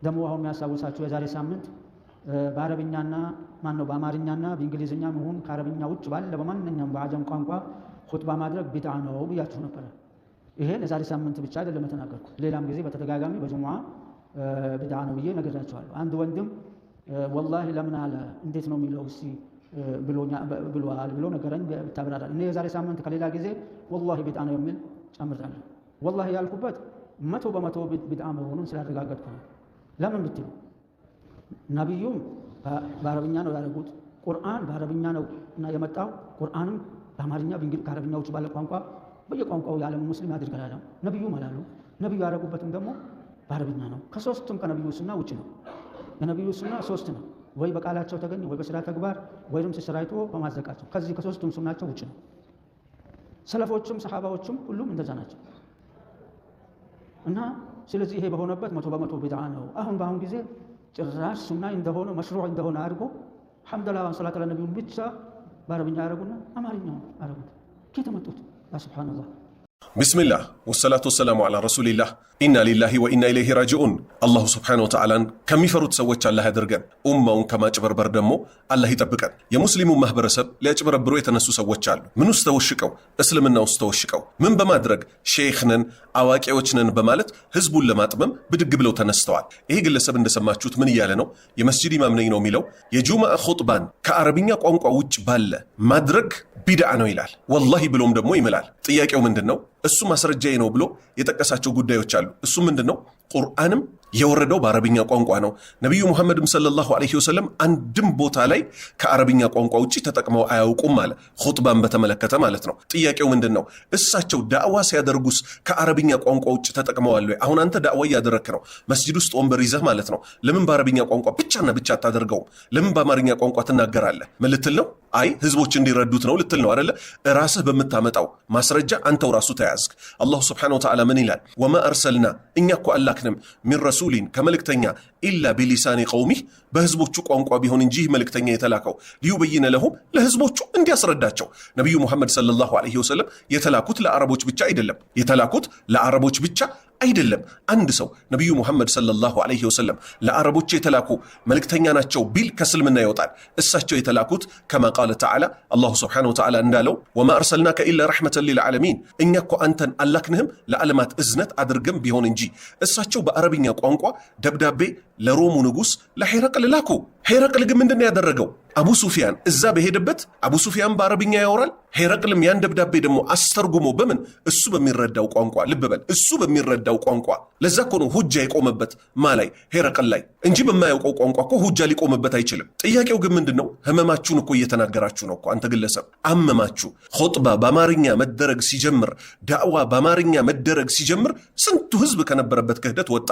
ደግሞ አሁን የሚያሳውሳችሁ የዛሬ ሳምንት በአረብኛና በአማርኛና በእንግሊዝኛ መሆን ከአረብኛ ውጭ ባለ በማንኛውም በአጀም ቋንቋ ኹጥባ ማድረግ ቢድዓ ነው ብያችሁ ነበር። ይሄን የዛሬ ሳምንት ብቻ አይደለም የተናገርኩት፣ ሌላም ጊዜ በተደጋጋሚ በጁሙዓ ቢድዓ ነው ብዬ ነግሬያችኋለሁ። አንድ ወንድም ወላሂ ለምን አለ እንዴት ነው የሚለው እስቲ ብሏል ብሎ ነገረኝ። ታብራራል። እኔ የዛሬ ሳምንት ከሌላ ጊዜ ወላሂ ቢድዓ ነው የሚል ጨምራለሁ። ወላሂ ያልኩበት 100% ቢድዓ መሆኑን ስላረጋገጥኩ ነው። ለምን ብትሉ ነብዩም በአረብኛ ነው ያደረጉት፣ ቁርአን በአረብኛ ነው እና የመጣው ቁርአንም በአማርኛ ከአረብኛ ውጭ ባለ ቋንቋ በየቋንቋው የዓለም ሙስሊም ያድርጋል። ነብዩ ማለት ነው። ነብዩ ያደረጉበትም ደግሞ በአረብኛ ነው። ከሶስቱም ከነብዩ ሱና ውጭ ነው። የነብዩ ሱና ሶስት ነው። ወይ በቃላቸው ተገኘ፣ ወይ በስራ ተግባር፣ ወይም ሲሰራይቶ በማዘቃቸው። ከዚህ ከሶስቱም ሱናቸው ውጭ ነው። ሰለፎቹም ሰሃባዎቹም ሁሉም እንደዛ ናቸው። እና ስለዚህ ይሄ በሆነበት 100% ቢድዓ ነው። በአሁን ጊዜ ጭራሽ ሱና እንደሆነ መሽሩዕ እንደሆነ አድርጎ ሐምደላህ ወሰላቱ ዐላ ነብዩ ብቻ በአረብኛ ያደረጉና አማርኛውን አደረጉት። ከየት መጡት? ያ ሱብሃንአላህ። ቢስሚላህ ወሰላቱ ወሰላሙ ዐላ ረሱሊላህ ኢና ሊላሂ ወኢና ኢለይሂ ራጂዑን። አላሁ ስብሓነሁ ወተዓላን ከሚፈሩት ሰዎች አላህ ያደርገን። ኡማውን ከማጭበርበር ደግሞ አላህ ይጠብቀን። የሙስሊሙ ማህበረሰብ ሊያጭበረብሩ የተነሱ ሰዎች አሉ። ምን ውስጥ ተወሽቀው? እስልምና ውስጥ ተወሽቀው ምን በማድረግ ሼኽ ነን አዋቂዎች ነን በማለት ህዝቡን ለማጥመም ብድግ ብለው ተነስተዋል። ይሄ ግለሰብ እንደሰማችሁት ምን እያለ ነው? የመስጂድ ኢማም ነኝ ነው የሚለው። የጁምዓ ኹጥባን ከአረብኛ ቋንቋ ውጭ ባለ ማድረግ ቢድዓ ነው ይላል። ወላሂ ብሎም ደግሞ ይምላል። ጥያቄው ምንድን ነው? እሱ ማስረጃዬ ነው ብሎ የጠቀሳቸው ጉዳዮች አሉ። እሱ ምንድን ነው? ቁርአንም የወረደው በአረብኛ ቋንቋ ነው። ነቢዩ ሙሐመድም ሰለላሁ ዐለይሂ ወሰለም አንድም ቦታ ላይ ከአረብኛ ቋንቋ ውጭ ተጠቅመው አያውቁም አለ። ኹጥባን በተመለከተ ማለት ነው። ጥያቄው ምንድን ነው? እሳቸው ዳዕዋ ሲያደርጉስ ከአረብኛ ቋንቋ ውጭ ተጠቅመዋል ወይ? አሁን አንተ ዳዕዋ እያደረክ ነው፣ መስጂድ ውስጥ ወንበር ይዘህ ማለት ነው። ለምን በአረብኛ ቋንቋ ብቻና ብቻ አታደርገውም? ለምን በአማርኛ ቋንቋ ትናገራለህ? ምን ልትል ነው? አይ ህዝቦች እንዲረዱት ነው ልትል ነው አይደለ? ራስህ በምታመጣው ማስረጃ አንተው ራሱ ተያዝክ። አላሁ ስብሓነሁ ወተዓላ ምን ይላል? ወማ አርሰልና እኛ እኮ አላክንም ሚን ረሱሊን ከመልእክተኛ ኢላ ቢሊሳኒ ቀውሚህ በህዝቦቹ ቋንቋ ቢሆን እንጂ መልእክተኛ የተላከው ሊዩበይነ ለሁም ለህዝቦቹ እንዲያስረዳቸው። ነቢዩ ሙሐመድ ሰለላሁ ዐለይሂ ወሰለም የተላኩት ለአረቦች ብቻ አይደለም። አንድ ሰው ነቢዩ ሙሐመድ ሰለላሁ ዐለይሂ ወሰለም ለአረቦች የተላኩ መልእክተኛ ናቸው ቢል ከእስልምና ይወጣል። እሳቸው የተላኩት ከማ ቃለ ተዓላ አላሁ ስብሓነሁ ወተዓላ እንዳለው ወማ አርሰልናከ ኢላ ረሕመተን ሊልዓለሚን እኛ እኮ አንተን አላክንህም ለዓለማት እዝነት አድርገን ቢሆን እንጂ። እሳቸው በአረብኛ ቋንቋ ደብዳቤ ለሮሙ ንጉሥ ለሄረቅል ላኩ። ሄረቅል ግን ምንድን ያደረገው? አቡ ሱፊያን እዛ በሄደበት አቡ ሱፊያን በአረብኛ ያወራል። ሄረቅልም ያን ደብዳቤ ደግሞ አስተርጉሞ በምን እሱ በሚረዳው ቋንቋ፣ ልብ በል እሱ በሚረዳው ቋንቋ። ለዛ እኮ ነው ሁጃ የቆመበት ማላይ ሄረቅል ላይ እንጂ በማያውቀው ቋንቋ እኮ ሁጃ ሊቆምበት አይችልም። ጥያቄው ግን ምንድን ነው? ህመማችሁን እኮ እየተናገራችሁ ነው እኮ አንተ ግለሰብ አመማችሁ። ኹጥባ በአማርኛ መደረግ ሲጀምር፣ ዳዕዋ በአማርኛ መደረግ ሲጀምር ስንቱ ህዝብ ከነበረበት ክህደት ወጣ።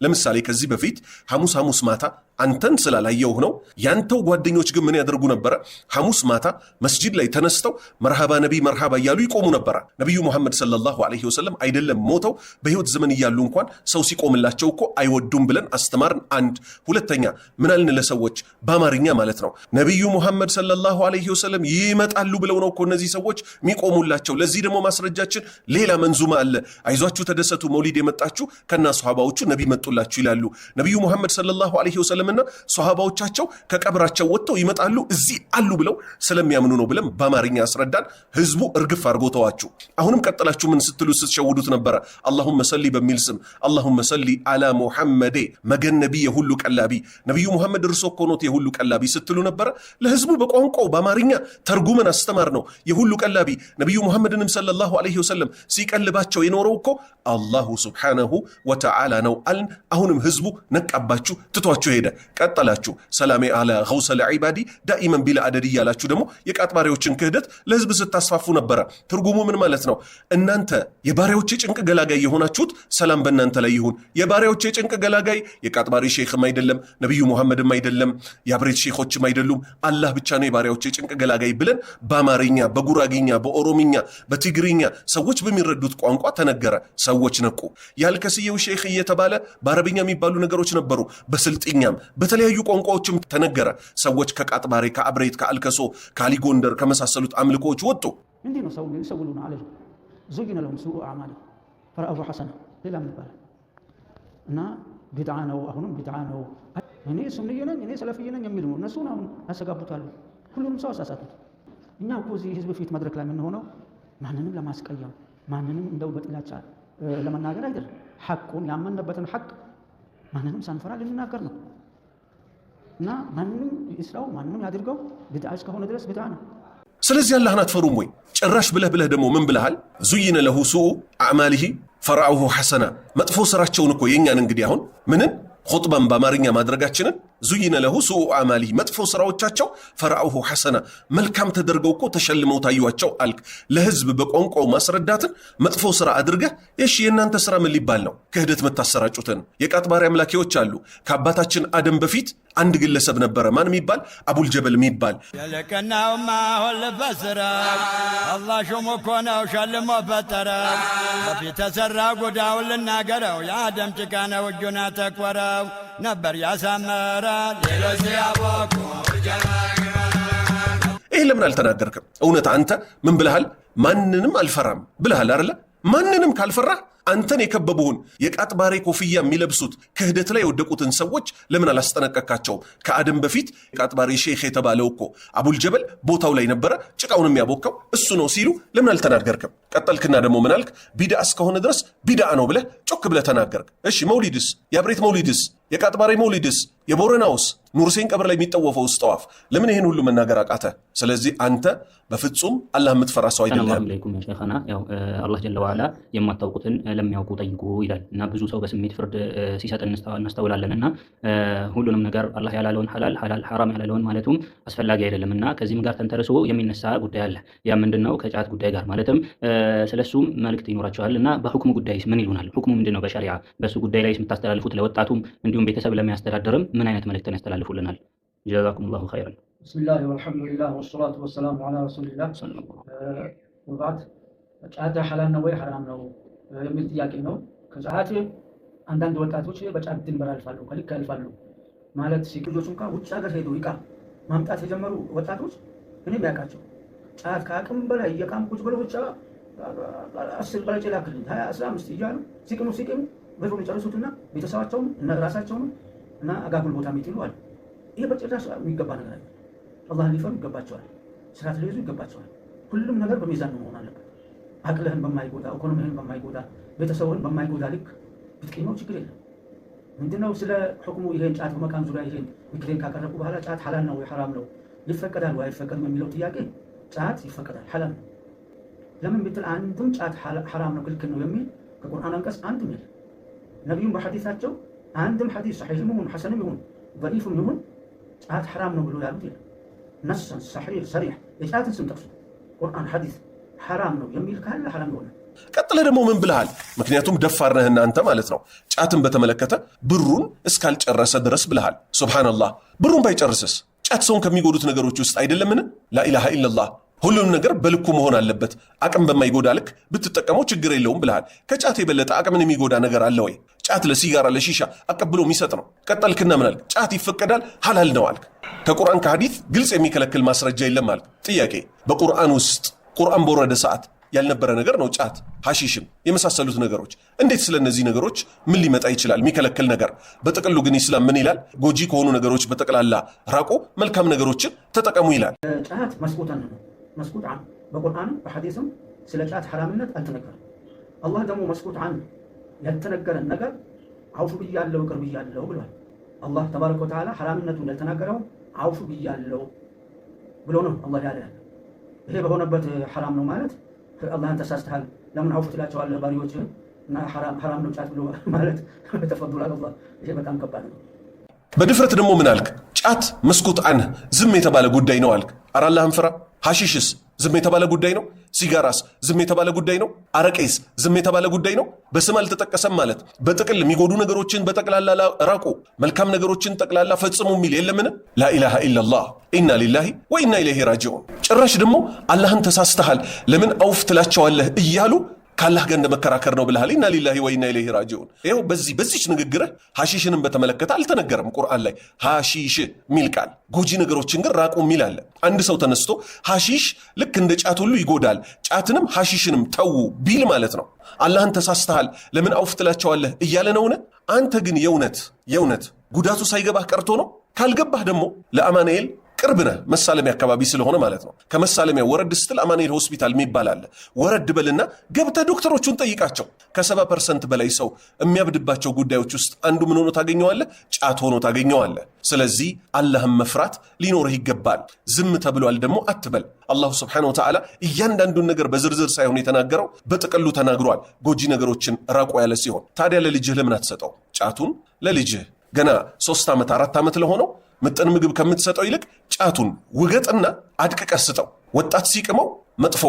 ለምሳሌ ከዚህ በፊት ሐሙስ ማታ አንተን ስላላየው ነው። ያንተው ጓደኞች ግን ምን ያደርጉ ነበረ? ሐሙስ ማታ መስጂድ ላይ ተነስተው መርሃባ ነቢ መርሃባ እያሉ ይቆሙ ነበረ። ነቢዩ ሙሐመድ ሰለላሁ ዐለይሂ ወሰለም አይደለም ሞተው በህይወት ዘመን እያሉ እንኳን ሰው ሲቆምላቸው እኮ አይወዱም ብለን አስተማርን። አንድ ሁለተኛ ምን አልን ለሰዎች? በአማርኛ ማለት ነው። ነቢዩ ሙሐመድ ሰለላሁ ዐለይሂ ወሰለም ይመጣሉ ብለው ነው እኮ እነዚህ ሰዎች የሚቆሙላቸው። ለዚህ ደግሞ ማስረጃችን ሌላ መንዙማ አለ። አይዟችሁ ተደሰቱ፣ መውሊድ የመጣችሁ ከና ሷሃባዎቹ ነቢ መጡላችሁ ይላሉ። ነቢዩ ሙሐመድ ሰለላሁ ዐለይሂ ወሰለም እና ሷሃባዎቻቸው ከቀብራቸው ወጥተው ይመጣሉ እዚህ አሉ ብለው ስለሚያምኑ ነው ብለን በአማርኛ አስረዳን። ህዝቡ እርግፍ አድርጎ ተዋችሁ። አሁንም ቀጥላችሁ ምን ስትሉ ስትሸውዱት ነበረ? አላሁመ ሰሊ በሚል ስም አላሁመ ሰሊ አላ ሙሐመዴ መገነቢ የሁሉ ቀላቢ ነቢዩ ሙሐመድ እርሶ እኮ ኖት የሁሉ ቀላቢ ስትሉ ነበረ። ለህዝቡ በቋንቋው በአማርኛ ተርጉመን አስተማር ነው የሁሉ ቀላቢ። ነቢዩ ሙሐመድንም ሰለላሁ ዐለይሂ ወሰለም ሲቀልባቸው የኖረው እኮ አላሁ ስብሓነሁ ወተዓላ ነው አልን። አሁንም ህዝቡ ነቃባችሁ፣ ትቷችሁ ሄደ። ቀጠላችሁ ሰላሜ አላ ገውሰል ዒባዲ ዳኢመን ቢላ አደድ እያላችሁ ደግሞ የቃጥባሪዎችን ክህደት ለህዝብ ስታስፋፉ ነበረ። ትርጉሙ ምን ማለት ነው? እናንተ የባሪያዎች የጭንቅ ገላጋይ የሆናችሁት ሰላም በእናንተ ላይ ይሁን። የባሪያዎች የጭንቅ ገላጋይ የቃጥባሪ ሼኽም አይደለም፣ ነቢዩ ሙሐመድም አይደለም፣ የአብሬት ሼኾችም አይደሉም። አላህ ብቻ ነው የባሪያዎች የጭንቅ ገላጋይ ብለን በአማርኛ፣ በጉራጊኛ፣ በኦሮምኛ፣ በትግርኛ ሰዎች በሚረዱት ቋንቋ ተነገረ። ሰዎች ነቁ። ያልከስየው ሼኽ እየተባለ በአረብኛ የሚባሉ ነገሮች ነበሩ። በስልጥኛም በተለያዩ ቋንቋዎችም ተነገረ። ሰዎች ከቃጥባሬ፣ ከአብሬት፣ ከአልከሶ፣ ከአሊጎንደር ከመሳሰሉት አምልኮዎች ወጡ። እንዲህ ነው ሰው ይሰውሉና አለ ዙይነ ለሁም ሱኡ አዕማሊሂም ፈረአሁ ሐሰና ሌላ ምን ይባላል? እና ቢድዓ ነው፣ አሁንም ቢድዓ ነው። እኔ ሱንይ ነኝ፣ እኔ ሰለፊይ ነኝ የሚሉ እነሱን አሁን ያሰጋቡታሉ። ሁሉንም ሰው አሳሳቱት። እኛ እኮ እዚህ ህዝብ ፊት መድረክ ላይ የምንሆነው ማንንም ለማስቀየም ማንንም እንደው በጥላቻ ለመናገር አይደለም። ሐቁን ያመነበትን ሐቅ ማንንም ሳንፈራ ልንናገር ነው እና ማንንም ይስራው ማንንም ያድርገው ቢድዓ እስከሆነ ድረስ ቢድዓ ነው። ስለዚህ አላህን አትፈሩም ወይ? ጭራሽ ብለህ ደግሞ ምን ብለሃል? ዙይነ ለሁ ሱኡ አዕማሊሂ ፈረዐሁ ሐሰና። መጥፎ ስራቸውን እኮ የእኛን እንግዲህ አሁን ምንን ኹጥባን በአማርኛ ማድረጋችንን ዙይነ ለሁ ሱኡ አዕማሊሂ መጥፎ ስራዎቻቸው ፈረዐሁ ሐሰና መልካም ተደርገው እኮ ተሸልመው ታዩዋቸው አልክ። ለህዝብ በቋንቋው ማስረዳትን መጥፎ ስራ አድርገህ እሺ የእናንተ ስራ ምን ሊባል ነው? ክህደት መታሰራጩትን የቃጥባሪ አምላኪዎች አሉ። ከአባታችን አደም በፊት አንድ ግለሰብ ነበረ። ማን የሚባል? አቡል ጀበል የሚባል የልቅናውማ ሁል በስራ አላህ ሹሙ እኮ ነው ሸልሞ ፈጠረ። በፊት ተሰራ ጉዳውን ልናገረው የአደም ጭቃ ነው እጁን አተኮረው ነበር ያሳመረ ሌሎች ያቦኩ ይህ ለምን አልተናገርክም? እውነት አንተ ምን ብለሃል? ማንንም አልፈራም ብለሃል አይደለ? ማንንም ካልፈራህ አንተን የከበቡህን የቃጥባሬ ኮፍያ የሚለብሱት ክህደት ላይ የወደቁትን ሰዎች ለምን አላስጠነቀካቸውም? ከአደም በፊት የቃጥባሬ ሼክ የተባለው እኮ አቡል ጀበል ቦታው ላይ ነበረ፣ ጭቃውን የሚያቦካው እሱ ነው ሲሉ ለምን አልተናገርክም? ቀጠልክና ደግሞ ምን አልክ? ቢድዓ እስከሆነ ድረስ ቢድዓ ነው ብለህ ጮክ ብለህ ተናገርክ። እሺ መውሊድስ? የአብሬት መውሊድስ? የቃጥባሬ መውሊድስ? የቦረናውስ? ኑር ሁሴን ቀብር ላይ የሚጠወፈው ጠዋፍ ለምን ይሄን ሁሉ መናገር አቃተ? ስለዚህ አንተ በፍጹም አላህ የምትፈራ ሰው አይደለም። ሰላም አለይኩም ያ ሸይኻና። ያው አላህ ጀለ ወዐላ የማታውቁትን ለሚያውቁ ጠይቁ ይላል እና ብዙ ሰው በስሜት ፍርድ ሲሰጥ እናስተውላለን እና ሁሉንም ነገር አላህ ያላለውን ሐላል ሐራም ያላለውን ማለቱም አስፈላጊ አይደለም እና ከዚህም ጋር ተንተርሶ የሚነሳ ጉዳይ አለ። ያ ምንድነው? ከጫት ጉዳይ ጋር ማለትም ስለሱም መልእክት ይኖራቸዋል እና በሁክሙ ጉዳይስ ምን ይሉናል? ሁክሙ ምንድነው? በሸሪዓ በሱ ጉዳይ ላይ የምታስተላልፉት ለወጣቱም እንዲሁም ቤተሰብ ለሚያስተዳድርም ምን አይነት መልእክትን ያስተላልፉልናል? ጀዛኩሙላሁ ኸይረን። ቢስሚላህ ወልሐምዱሊላህ ወሰላቱ ወሰላሙ ዐላ ረሱሊላህ ወባዕድ። ጫት ሐላል ነው ወይ ሐራም ነው የሚል ጥያቄ ነው። ከጫት አንዳንድ ወጣቶች በጫት ድንበር ያልፋሉ፣ ከልክ ያልፋሉ ማለት ሲቅዶች እንኳን ውጭ ሀገር ሄደው ይቃ ማምጣት የጀመሩ ወጣቶች እኔም ያውቃቸው ጫት ከአቅም በላይ እየቃም ቁጭ ብለው ብቻ 10 በላይ ላክልኝ 20 15 እያሉ ሲቅሙ ብሩን ይጨርሱትና ቤተሰባቸውን እና ራሳቸውን እና አጋጉል ቦታ የሚጥሉ አሉ። ይሄ በጭራሽ የሚገባ ነገር አይደለም። አላህን ሊፈሩ ይገባቸዋል። ስርዓት ሊይዙ ይገባቸዋል። ሁሉም ነገር በሚዛን መሆን አለበት። አቅልህን በማይጎዳ ኢኮኖሚህን በማይጎዳ ቤተሰብን በማይጎዳ ልክ ብትቀመው ችግር የለም። ምንድነው ስለ ሁክሙ ይሄን ጫት በመቃም ዙሪያ ይሄን ምክሬን ካቀረብኩ በኋላ ጫት ሐላል ነው ወይ ሐራም ነው ይፈቀዳል ወይ አይፈቀድም የሚለው ጥያቄ ጫት ይፈቀዳል፣ ሐላል ነው። ለምን ብትል አንድም ጫት ሐራም ነው ክልክል ነው የሚል ከቁርአን አንቀጽ አንድም የለም። ነቢዩም በሐዲሳቸው አንድም ሐዲስ ሰሒህም ይሁን ሐሰንም ይሁን ضعيفም ይሁን ጫት ሐራም ነው ብሎ ያሉት የለም። ነስን ሰሒህ ሰሪሕ የጫትን ስም ጠቅሱ ቁርአን ሐዲስ ሐራም ነው የሚል ካለ ሐራም ይሆናል። ቀጥለ ደግሞ ምን ብለሃል? ምክንያቱም ደፋር ነህ እናንተ ማለት ነው። ጫትን በተመለከተ ብሩን እስካልጨረሰ ድረስ ብለሃል። ሱብሃንአላህ፣ ብሩን ባይጨርስስ? ጫት ሰውን ከሚጎዱት ነገሮች ውስጥ አይደለምን? ላኢላሃ ኢለላህ። ሁሉም ነገር በልኩ መሆን አለበት። አቅም በማይጎዳ ልክ ብትጠቀመው ችግር የለውም ብለሃል። ከጫት የበለጠ አቅምን የሚጎዳ ነገር አለ ወይ? ጫት ለሲጋራ ለሺሻ አቀብሎ የሚሰጥ ነው። ቀጠልክና ምን አልክ? ጫት ይፈቀዳል ሐላል ነው አልክ። ከቁርአን ከሐዲስ ግልጽ የሚከለክል ማስረጃ የለም አልክ። ጥያቄ፣ በቁርአን ውስጥ ቁርአን በወረደ ሰዓት ያልነበረ ነገር ነው ጫት፣ ሐሺሽም የመሳሰሉት ነገሮች። እንዴት ስለ እነዚህ ነገሮች ምን ሊመጣ ይችላል? የሚከለክል ነገር። በጥቅሉ ግን ኢስላም ምን ይላል? ጎጂ ከሆኑ ነገሮች በጠቅላላ ራቁ፣ መልካም ነገሮችን ተጠቀሙ ይላል። ጫት መስቁጣን ነው፣ መስቁጣን በቁርአንም በሐዲስም ስለ ጫት ሐራምነት አልተነገረም። አላህ ደግሞ መስቁጣን ያልተነገረን ነገር አውፉ ብያለሁ ቅርብ ብያለሁ ብሏል። አላህ ተባረከ ወተዓላ ሐራምነቱን ያልተናገረው አውፉ ብያለሁ ብሎ ነው አላህ ያለ። ይሄ በሆነበት ሐራም ነው ማለት አላህን ተሳስተሃል ለምን አውፍ ትላቸዋለህ ባሪዎች እና ሐራም ነው ጫት ብሎ ማለት ተፈضل አላህ። ይሄ በጣም ከባድ ነው። በድፍረት ደግሞ ምን አልክ? ጫት መስኩት አንህ ዝም የተባለ ጉዳይ ነው አልክ። ኧረ አላህን ፍራ። ሐሺሽስ ዝም የተባለ ጉዳይ ነው። ሲጋራስ ዝም የተባለ ጉዳይ ነው። አረቄስ ዝም የተባለ ጉዳይ ነው። በስም አልተጠቀሰም ማለት በጥቅል የሚጎዱ ነገሮችን በጠቅላላ ራቁ፣ መልካም ነገሮችን ጠቅላላ ፈጽሙ የሚል የለምን? ላኢላሃ ኢላላህ ኢና ሊላሂ ወኢና ኢለይሂ ራጂዑን። ጭራሽ ደግሞ አላህን ተሳስተሃል ለምን አውፍ ትላቸዋለህ እያሉ ካላህ ጋር እንደመከራከር ነው ብለሃል። ኢና ሊላሂ ወኢና ኢለይሂ ራጂዑን። ይኸው በዚህች ንግግርህ ሐሺሽንም በተመለከተ አልተነገረም ቁርአን ላይ ሐሺሽ ሚል ቃል። ጎጂ ነገሮችን ግን ራቁ ሚል አለ። አንድ ሰው ተነስቶ ሐሺሽ ልክ እንደ ጫት ሁሉ ይጎዳል፣ ጫትንም ሐሺሽንም ተዉ ቢል ማለት ነው አላህን ተሳስተሃል ለምን አውፍ ትላቸዋለህ እያለ ነውን? አንተ ግን የእውነት ጉዳቱ ሳይገባህ ቀርቶ ነው? ካልገባህ ደግሞ ለአማኑኤል ቅርብ ነህ፣ መሳለሚያ አካባቢ ስለሆነ ማለት ነው። ከመሳለሚያ ወረድ ስትል አማኑኤል ሆስፒታል የሚባል አለ። ወረድ በልና ገብተህ ዶክተሮቹን ጠይቃቸው። ከ70% በላይ ሰው የሚያብድባቸው ጉዳዮች ውስጥ አንዱ ምን ሆኖ ታገኘዋለህ? ጫት ሆኖ ታገኘዋለህ። ስለዚህ አላህን መፍራት ሊኖርህ ይገባል። ዝም ተብሏል ደግሞ አትበል። አላሁ ስብሓነሁ ወተዓላ እያንዳንዱን ነገር በዝርዝር ሳይሆን የተናገረው በጥቅሉ ተናግሯል። ጎጂ ነገሮችን ራቁ ያለ ሲሆን ታዲያ ለልጅህ ለምን አትሰጠው? ጫቱን ለልጅህ ገና 3 ዓመት 4 ዓመት ለሆነው ምጥን ምግብ ከምትሰጠው ይልቅ ጫቱን ውገጥና አድቅቀህ ስጠው። ወጣት ሲቅመው መጥፎ፣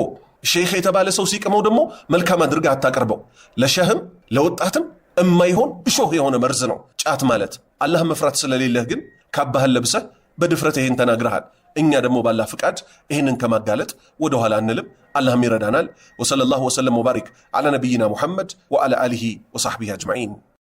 ሼኽ የተባለ ሰው ሲቅመው ደግሞ መልካም አድርገህ አታቀርበው። ለሸህም ለወጣትም እማይሆን እሾህ የሆነ መርዝ ነው ጫት ማለት። አላህ መፍራት ስለሌለህ ግን ካባህን ለብሰህ በድፍረት ይህን ተናግረሃል። እኛ ደግሞ ባላህ ፍቃድ ይህንን ከማጋለጥ ወደ ኋላ አንልም። አላህም ይረዳናል። ወሰለላሁ ወሰለም ወባሪክ አላ ነቢይና ሙሐመድ ወአላ አሊሂ ወሰሕቢሂ አጅመዒን።